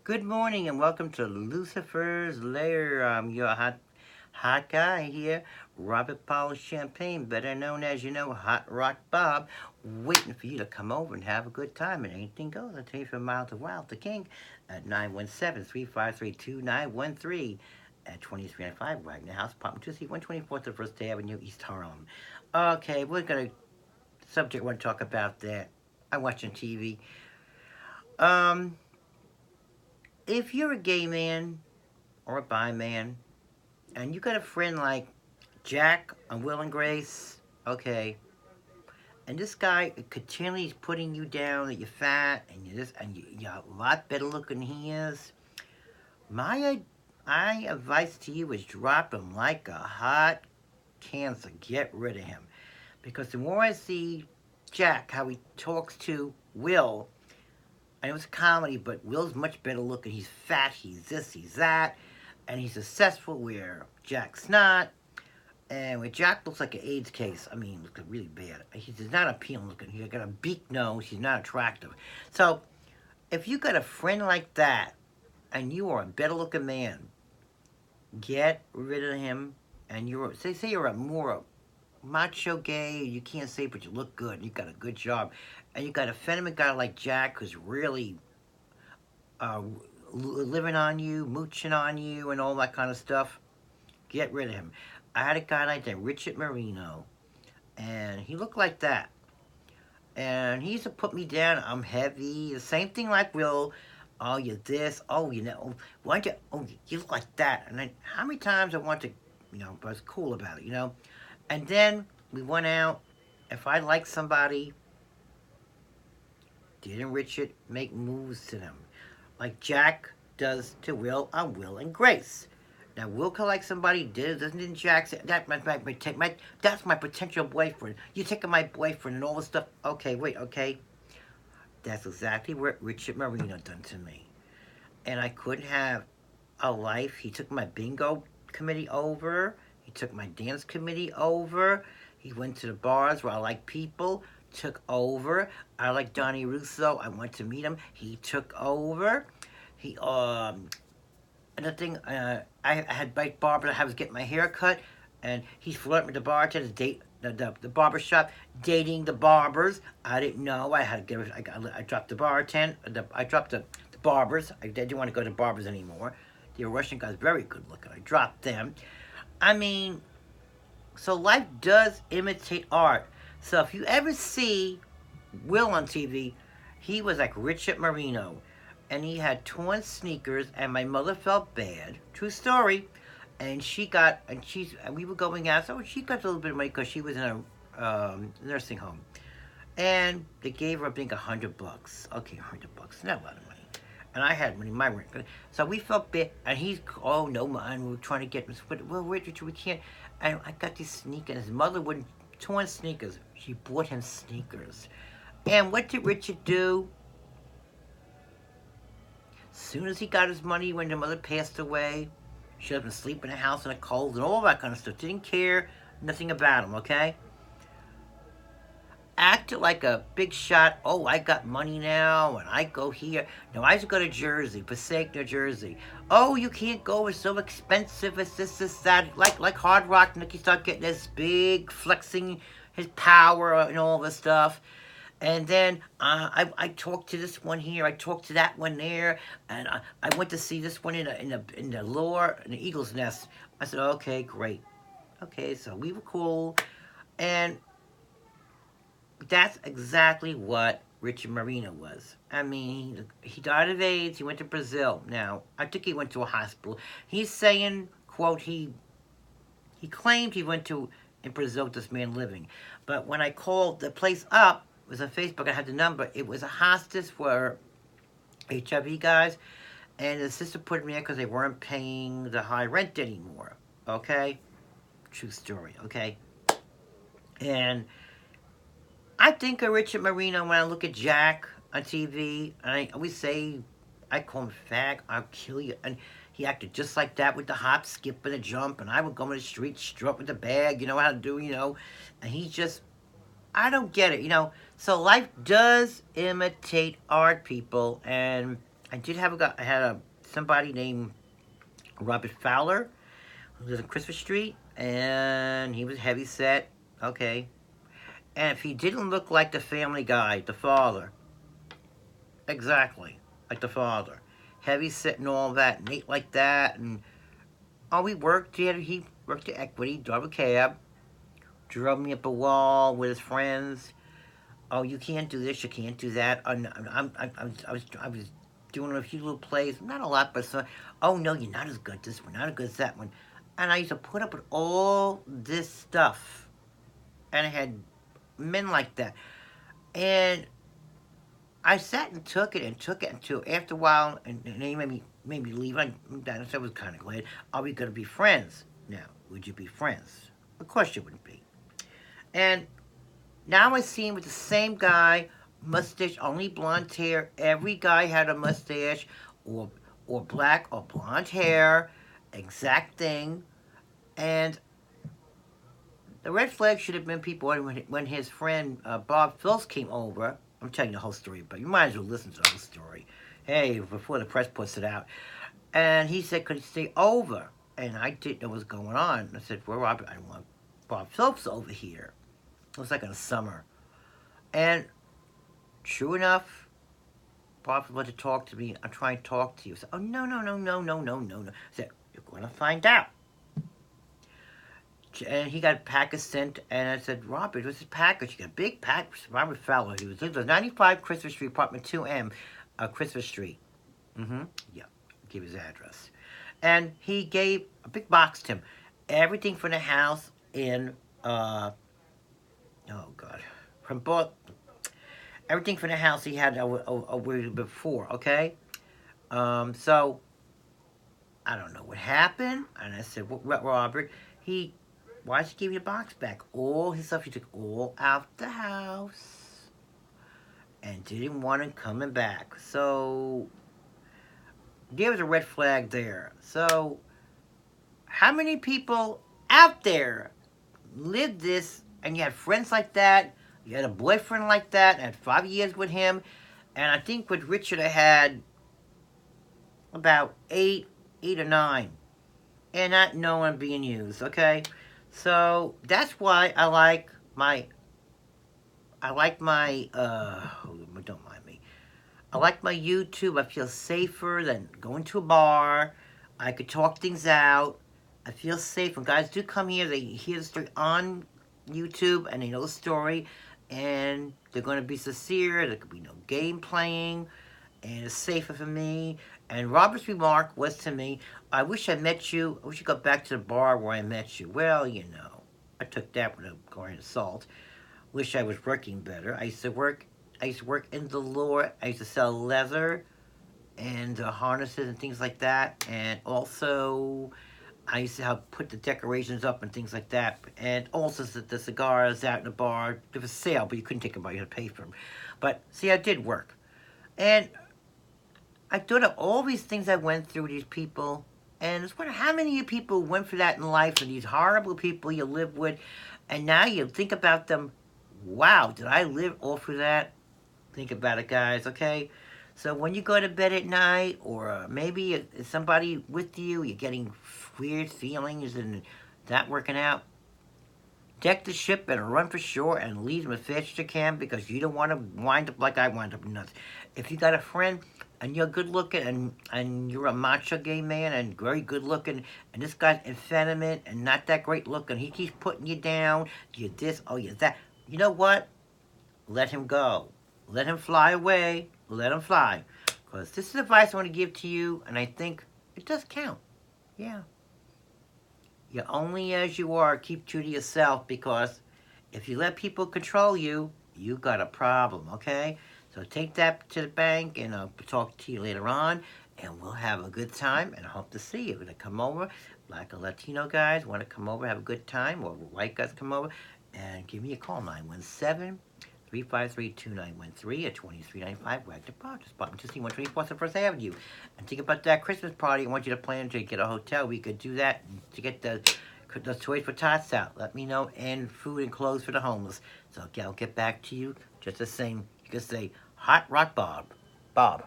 Good morning and welcome to Lucifer's Lair. I'm your hot guy here, Robert Paul Champagne, better known as, Hot Rock Bob, waiting for you to come over and have a good time. And anything goes. I'll tell you from Mile to Wild, the King, at 917-353-2913 at 2395 Wagner House, apartment 2C, 124th of First Avenue, East Harlem. Okay, we're going to, subject I want to talk about that. I'm watching TV. If you're a gay man or a bi man, and you got a friend like Jack on Will and Grace, okay, and this guy continually is putting you down that you're fat and you're a lot better looking than he is, my advice to you is drop him like a hot cancer. Get rid of him. Because the more I see Jack, how he talks to Will, and it was comedy, but Will's much better looking. He's fat, he's this, he's that, and he's successful where Jack's not. And where Jack looks like an AIDS case, I mean, looks really bad. He's not appealing looking. He's got a beak nose. He's not attractive. So, if you got a friend like that, and you are a better looking man, get rid of him. And say you're a more macho gay, you can't say, but you look good, you got a good job, and you got a feminine guy like Jack who's really living on you, mooching on you, and all that kind of stuff, get rid of him. I had a guy like that, Richard Marino, and he looked like that. And he used to put me down, I'm heavy, the same thing like Will, oh, you're this, oh, why don't you, oh, you look like that. And then, how many times I want to, but I was cool about it, And then we went out. If I liked somebody, didn't Richard make moves to them like Jack does to Will on Will and Grace? Now Will can like somebody, doesn't Jack say that's my potential boyfriend? You taking my boyfriend and all this stuff? Okay, wait, okay. That's exactly what Richard Marino done to me, and I couldn't have a life. He took my bingo committee over. He took my dance committee over. He went to the bars where I like people, took over. I like Donnie Russo. I went to meet him. He took over. He, another thing, I had bike barber. I was getting my hair cut, and he's flirting with the bartender, the barber shop, dating the barbers. I didn't know. I had to give. I dropped the bartender. I dropped the barbers. I didn't want to go to barbers anymore. The Russian guy's very good looking. I dropped them. I mean, so life does imitate art. So if you ever see Will on TV, he was like Richard Marino. And he had torn sneakers, and my mother felt bad. True story. And we were going out, so she got a little bit of money because she was in a nursing home. And they gave her, I think, $100. Okay, $100, not a lot of money. And I had money, my rent. So we felt bad, and he's, oh, no, man, we were trying to get this, but, well, Richard, we can't. And I got these sneakers, his mother wouldn't, torn sneakers. She bought him sneakers. And what did Richard do? As soon as he got his money, when the mother passed away, she let him sleep in the house in the cold and all that kind of stuff. Didn't care nothing about him, okay? Acted like a big shot. Oh, I got money now, and I go here. Now, I used to go to Jersey, Passaic, New Jersey. Oh, you can't go. It's so expensive. It's this, that. Like Hard Rock, Nicky started getting this big, flexing his power and all this stuff. And then I talked to this one here. I talked to that one there. And I went to see this one in the Eagle's Nest. I said, okay, great. Okay, so we were cool. And that's exactly what Richard Marino was. I mean, he died of AIDS. He went to Brazil. Now, I think he went to a hospital. He's saying, quote, he claimed he went to in Brazil with this man living. But when I called the place up, it was on Facebook, I had the number. It was a hospice for HIV guys. And the sister put me in because they weren't paying the high rent anymore. Okay? True story, okay? And I think of Richard Marino when I look at Jack on TV, and I always say, I call him fag, I'll kill you. And he acted just like that with the hop, skip, and the jump, and I would go in the street, strut with the bag, how to do, and he's just, I don't get it, So life does imitate art, people, and I did have I had somebody named Robert Fowler who lived on Christmas Street, and he was heavy set. Okay. And if he didn't look like the family guy, the father, exactly, like the father, heavy set and all that, and ate like that, and oh, he worked. He worked at Equity, drove a cab, drove me up a wall with his friends. Oh, you can't do this, you can't do that. I was doing a few little plays, not a lot, but some. Oh no, you're not as good at this one, not as good as that one. And I used to put up with all this stuff, and I had men like that, and I sat and took it and took it until after a while, and they made me leave. I was kind of glad. Are we going to be friends now? Would you be friends? Of course you wouldn't be. And now I see him with the same guy, mustache, only blonde hair. Every guy had a mustache, or black or blonde hair, exact thing. And the red flag should have been people when his friend Bob Phillips came over. I'm telling you the whole story, but you might as well listen to the whole story. Hey, before the press puts it out. And he said, could he stay over? And I didn't know what was going on. I said, well, Robert, I want Bob Phillips over here. It was like in the summer. And true enough, Bob wanted to talk to me. I'm trying to talk to you. I said, oh, no. I said, you're going to find out. And he got a package sent, and I said, Robert, what's this package? He got a big package. Robert Fowler. He was 95 Christmas Street, apartment 2M, Christmas Street. Yeah, give his address. And he gave a big box to him. Everything from the house in, oh, God. From both, everything from the house he had before, okay? So, I don't know what happened. And I said, Robert, why did he give you the box back? All his stuff he took all out the house and didn't want him coming back. So there was a red flag there. So how many people out there lived this, and you had friends like that, you had a boyfriend like that, and had 5 years with him, and I think with Richard I had about eight or nine, and not knowing being used, okay? So that's why I like my, don't mind me. I like my YouTube. I feel safer than going to a bar. I could talk things out. I feel safe. When guys do come here, they hear the story on YouTube and they know the story, and they're going to be sincere. There could be no game playing, and it's safer for me. And Robert's remark was to me, I wish I met you. I wish you got back to the bar where I met you. Well, you know, I took that with a grain of salt. Wish I was working better. I used to work in the lure. I used to sell leather and harnesses and things like that. And also, I used to help put the decorations up and things like that. And also the cigars out in the bar. There was a sale, but you couldn't take them out. You had to pay for them. But see, I did work. And I thought of all these things I went through with these people, and I just wonder how many people went through that in life, and these horrible people you live with, and now you think about them, wow, did I live all through that? Think about it, guys, okay? So when you go to bed at night, or maybe it's somebody with you, you're getting weird feelings and not working out, deck the ship and run for shore and leave them as fast as you can, because you don't want to wind up like I wound up nuts. If you got a friend and you're good looking and you're a macho gay man and very good looking, and this guy's effeminate and not that great looking, he keeps putting you down, you're this, oh, you're that. You know what? Let him go. Let him fly away. Let him fly. Because this is advice I want to give to you, and I think it does count. Yeah. You're only as you are. Keep true to yourself, because if you let people control you, you got a problem, okay? So take that to the bank, and I'll talk to you later on, and we'll have a good time, and I hope to see you. We're going to come over, like a Latino guys, want to come over, have a good time, or white guys come over, and give me a call, 917-353-2913 at 2395 Wagner Park, spot 124th and First Avenue. And think about that Christmas party. I want you to plan to get a hotel. We could do that to get the toys for tots out. Let me know, and food and clothes for the homeless. So I'll get back to you just the same. You can say, Hot Rock Bob. Bob.